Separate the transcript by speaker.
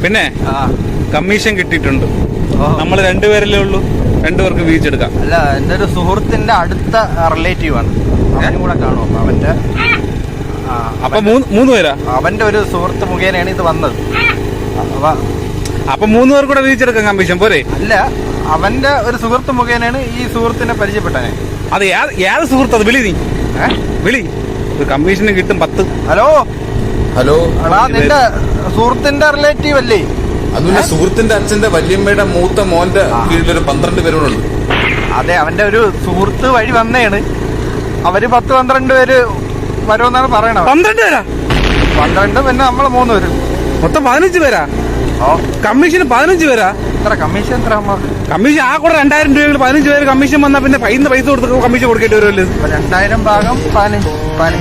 Speaker 1: പിന്നെ കമ്മീഷൻ കിട്ടിയിട്ടുണ്ട്. നമ്മൾ രണ്ടുപേരല്ലേ ഉള്ളൂ, രണ്ടുപേർക്ക് വീതിച്ചെടുക്കാം.
Speaker 2: അല്ല, എൻ്റെ ഒരു സുഹൃത്തിന്റെ അടുത്ത റിലേറ്റീവ് ആണ്, അവനും കൂടെ കാണും. അവന്റെ
Speaker 1: അപ്പൊ മൂന്ന് പേരാ?
Speaker 2: അവന്റെ ഒരു സുഹൃത്ത് മുഖേനയാണ് ഇത് വന്നത്.
Speaker 1: അപ്പൊ 3 പേർ കൂടെ വീതിച്ചെടുക്കാം കമ്മീഷൻ പോരെ?
Speaker 2: അല്ല, അവന്റെ ഒരു സുഹൃത്ത് മുഖേനയാണ് ഈ സുഹൃത്തിനെ പരിചയപ്പെട്ടനെ.
Speaker 1: അത് ഏത് സുഹൃത്ത്? അത് വിളി, നീ വിളി. ഒരു കമ്മീഷന് കിട്ടും 10.
Speaker 2: ഹലോ
Speaker 3: ഹലോ,
Speaker 2: എടാ, നിന്റെ സുഹൃത്തിന്റെ റിലേറ്റീവ് അല്ലേ?
Speaker 3: അതുപോലെ സുഹൃത്തിന്റെ അച്ഛന്റെ വല്യമ്മയുടെ മൂത്ത മോന്റെ കീഴിലൊരു 12 പേരോടുണ്ട്.
Speaker 2: അതെ, അവന്റെ ഒരു സുഹൃത്ത് വഴി വന്നേണ്. അവര് 10-12 പേര് വരുമെന്നാണ് പറയണത്.
Speaker 1: 12 പേരാ?
Speaker 2: 12, പിന്നെ നമ്മള് 3 പേര്,
Speaker 1: മൊത്തം 15 പേരാ. കമ്മീഷന് 15 പേരാ?
Speaker 2: എത്ര കമ്മീഷൻ? എത്ര
Speaker 1: കമ്മീഷൻ? ആ കൂടെ 2000 രൂപ. 15 പേര് കമ്മീഷൻ വന്നാ പിന്നെ പൈസ കൊടുത്ത് കമ്മീഷൻ കൊടുക്കേണ്ടി വരുമല്ലോ.
Speaker 2: 2000 ഭാഗം 15.